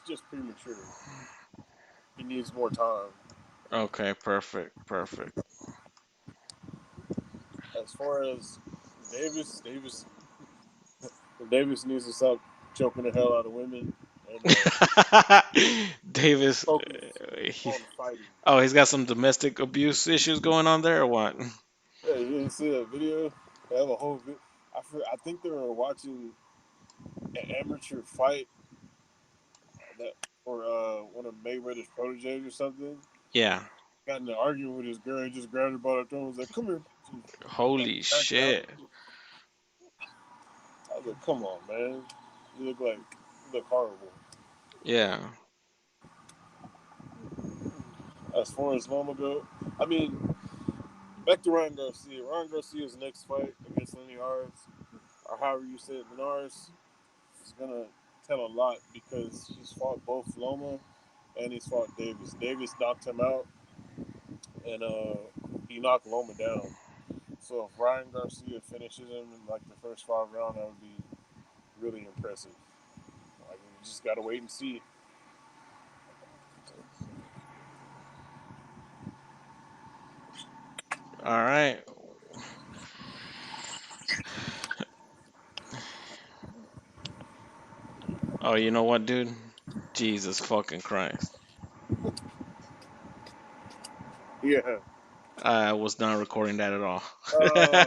just premature. He needs more time. Okay, perfect. As far as Davis, Davis needs to stop choking the hell out of women and Davis, focus he, on fighting. oh, he's got some domestic abuse issues going on there, or what? Yeah, you didn't see that video? They have a whole video. I think they were watching an amateur fight that or one of Mayweather's proteges or something. Yeah. Got in an argument with his girl. He just grabbed her by the throat and was like, "Come here," just like Holy backed out. shit. I was like, "Come on, man, you look horrible." Yeah. As far as Loma go, I mean, back to Ryan Garcia. Ryan Garcia's next fight against Linares, or however you say it, Linares, is gonna tell a lot because he's fought both Loma and he's fought Davis. Davis knocked him out, and he knocked Loma down. So if Ryan Garcia finishes him in like the first 5 rounds, that would be really impressive. Like we just gotta wait and see. All right. Oh, you know what, dude? Jesus fucking Christ. Yeah. I was not recording that at all. Uh,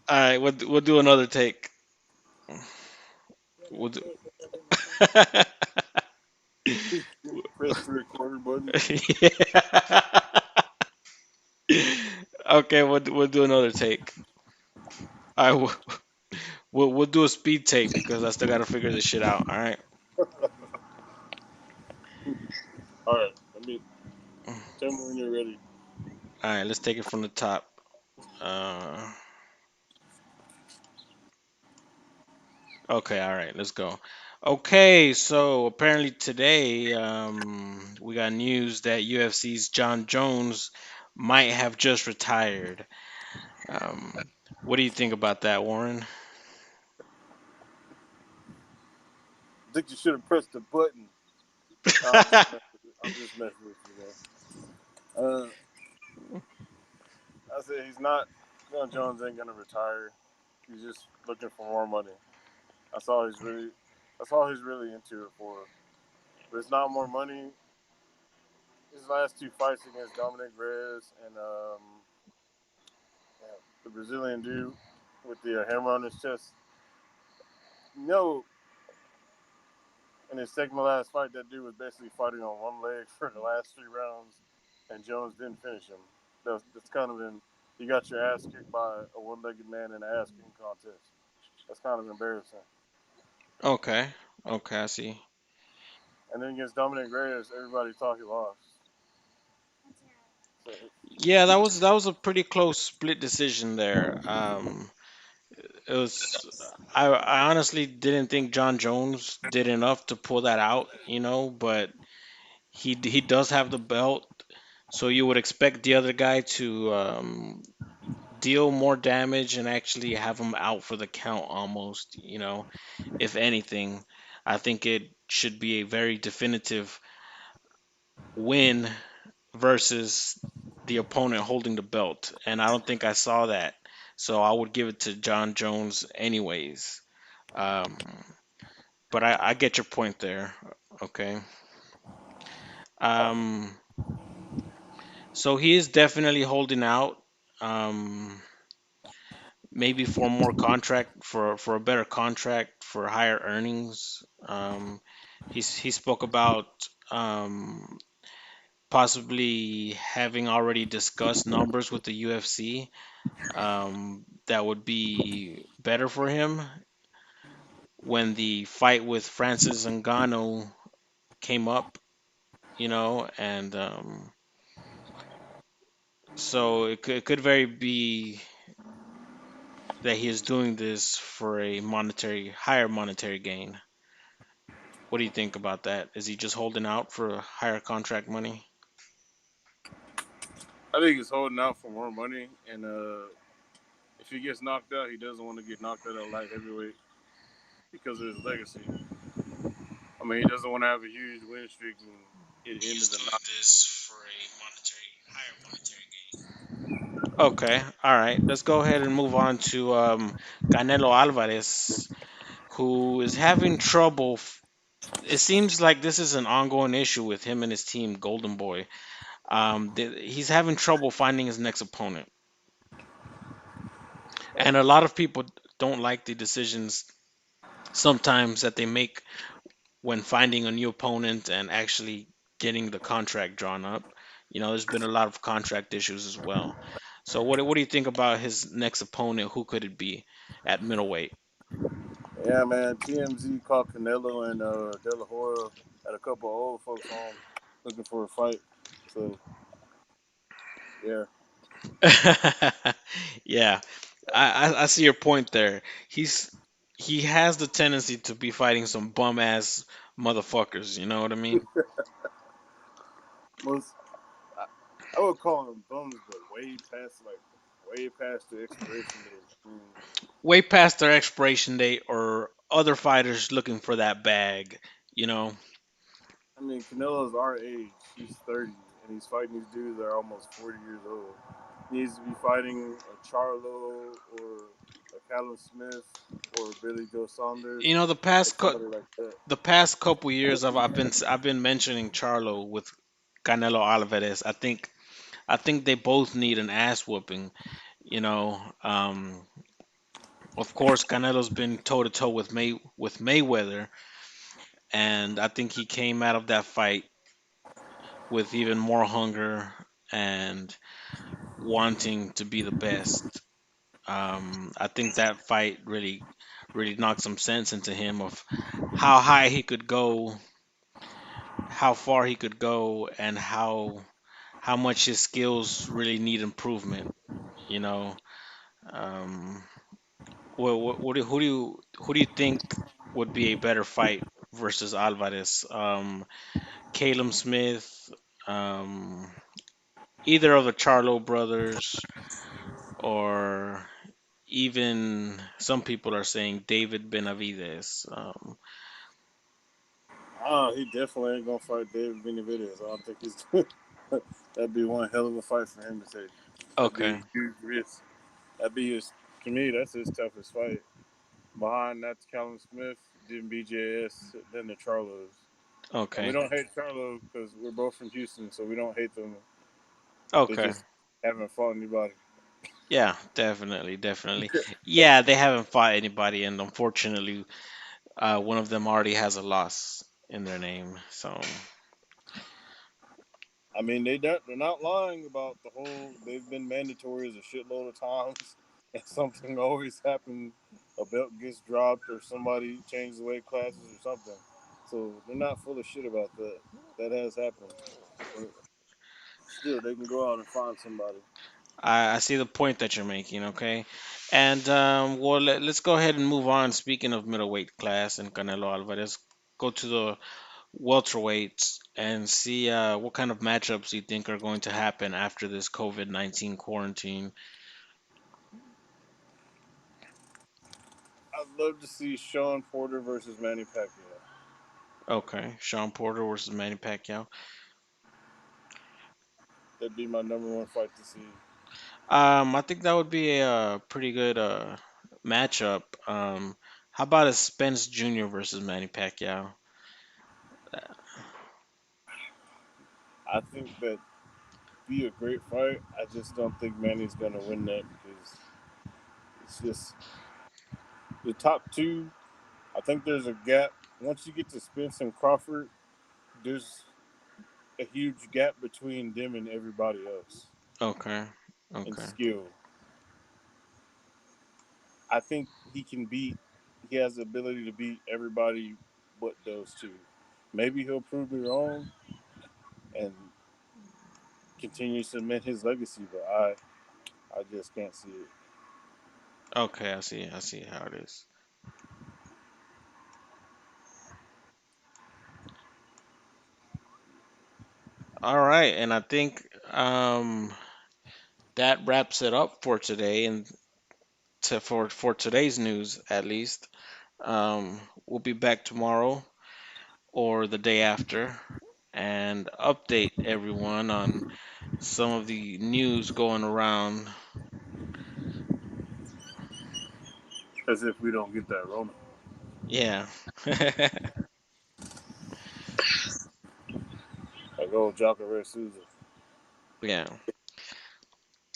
All right, we'll do another take. We'll do. press the record button. Yeah. Okay, we'll do another take. All right, we'll do a speed take because I still gotta figure this shit out. All right. All right. Let me tell me when you're ready. All right, let's take it from the top. Uh, okay, all right, let's go. Okay, so apparently today, we got news that UFC's Jon Jones might have just retired. Um, what do you think about that, Warren? I think you should have pressed the button. No, I'm just messing with you. I'm just messing with you, man. I said he's not. John Jones ain't gonna retire. He's just looking for more money. That's all he's really. That's all he's really into it for. But it's not more money. His last two fights against Dominic Reyes and yeah, the Brazilian dude with the hammer on his chest. You know, in his second to last fight, that dude was basically fighting on one leg for the last 3 rounds, and Jones didn't finish him. That's kind of you got your ass kicked by a one-legged man in an ass kicking contest. That's kind of embarrassing. Okay, okay, I see. And then against Dominic Reyes, everybody thought he lost. So Yeah, that was a pretty close split decision there. It was I honestly didn't think John Jones did enough to pull that out, but he does have the belt, so you would expect the other guy to deal more damage and actually have him out for the count almost, if anything. I think it should be a very definitive win versus the opponent holding the belt. And I don't think I saw that. So I would give it to John Jones anyways. Um, but I get your point there. Okay. Um, so he is definitely holding out. Um, maybe for more contract for a better contract for higher earnings. He spoke about um, possibly having already discussed numbers with the UFC that would be better for him when the fight with Francis Ngannou came up, and so it could very be that he is doing this for a higher monetary gain. What do you think about that? Is he just holding out for higher contract money? I think he's holding out for more money, and if he gets knocked out, he doesn't want to get knocked out at light heavyweight because of his legacy. I I mean, he doesn't want to have a huge win streak and it He's ended the doing night. this for a higher monetary gain. Okay, all right. Let's go ahead and move on to Canelo Alvarez, who is having trouble. It seems like this is an ongoing issue with him and his team, Golden Boy. He's having trouble finding his next opponent, and a lot of people don't like the decisions sometimes that they make when finding a new opponent and actually getting the contract drawn up. There's been a lot of contract issues as well. So what do you think about his next opponent? Who could it be at middleweight? Yeah, man. TMZ caught Canelo and De La Hoya at a couple of old folks' home looking for a fight. So yeah, Yeah, I see your point there. He has the tendency to be fighting some bum ass motherfuckers. You know what I mean? most I, I would call them bums, but way past the expiration date. Way past their expiration date, or other fighters looking for that bag. You know. Canelo's our age. He's 30, and he's fighting these dudes that are almost 40 years old. He needs to be fighting a Charlo or a Callum Smith or Billy Joe Saunders You know or somebody like that. the past couple years I've been mentioning Charlo with Canelo Alvarez. I think they both need an ass whooping. You know, of course Canelo's been toe to toe with Mayweather, and I think he came out of that fight with even more hunger and wanting to be the best. I think that fight really knocked some sense into him of how high he could go, how far he could go, and how much his skills really need improvement. You know, um, who do you think would be a better fight versus Alvarez? Caleb Smith, um, either of the Charlo brothers, or even some people are saying David Benavides. He definitely ain't gonna fight David Benavidez. I don't think he's. That'd be one hell of a fight for him to take. That'd be Okay, a huge risk. That'd be his. To me, that's his toughest fight. Behind that's Callum Smith, then BJS, then the Charlos. And we okay, don't hate Charlo because we're both from Houston, so we don't hate them. They okay. just haven't fought anybody. Yeah, definitely, definitely. Yeah, they haven't fought anybody, and unfortunately, one of them already has a loss in their name. So, They're not lying about the whole. They've been mandatories a shitload of times, and something always happens. A belt gets dropped, or somebody changes weight classes, or something. So they're not full of shit about that. That has happened. But still, they can go out and find somebody. I see the point that you're making. Okay, and well, let's go ahead and move on. Speaking of middleweight class and Canelo Alvarez, go to the welterweights and see what kind of matchups you think are going to happen after this COVID-19 quarantine. I'd love to see Sean Porter versus Manny Pacquiao. Okay, Sean Porter versus Manny Pacquiao. That'd be my number one fight to see. I think that would be a pretty good matchup. How about a Spence Jr. versus Manny Pacquiao? I think that be a great fight. I just don't think Manny's gonna win that because it's just the top two. I think there's a gap. Once you get to Spence and Crawford, there's a huge gap between them and everybody else Okay, in okay, skill. I think he can beat. He has the ability to beat everybody but those two. Maybe he'll prove me wrong and continue to cement his legacy, but I just can't see it. okay. I see how it is. All right, and I think that wraps it up for today, and for today's news at least. We'll be back tomorrow or the day after and update everyone on some of the news going around. As if we don't get that Rona. Yeah. Like old Jacare Souza. Yeah.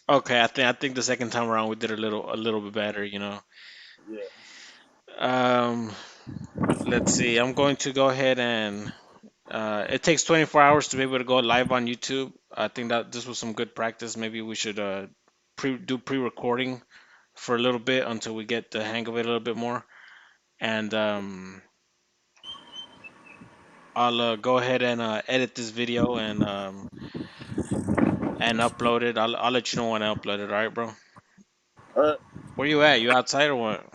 Okay, I think the second time around we did a little bit better, you know. Yeah. Um, let's see. I'm going to go ahead and it takes 24 hours to be able to go live on YouTube. I think that this was some good practice. Maybe we should pre-recording for a little bit until we get the hang of it a little bit more. And I'll go ahead and edit this video and upload it. I'll let you know when I upload it. All right, bro. All right. Where you at? You outside or what?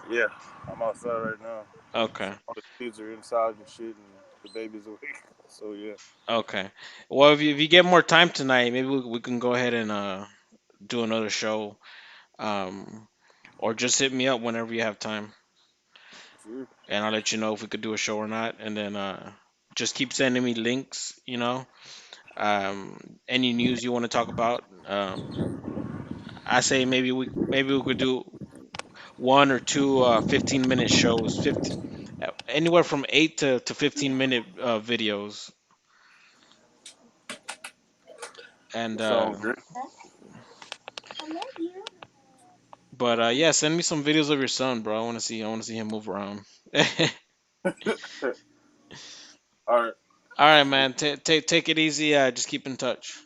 Yeah. I'm outside right now. Okay. All the kids are inside and shit, and the baby's awake. So yeah. Okay. Well, if you get more time tonight, maybe we can go ahead and do another show. Um, or just hit me up whenever you have time, Sure. and I'll let you know if we could do a show or not. And then just keep sending me links. Any news you want to talk about. I say maybe we could do one or two 15-minute shows, 50, anywhere from 8 to 15-minute videos. And That sounds great. but yeah, send me some videos of your son, bro. I want to see him move around. All All right. right, man. Take it easy. Just keep in touch.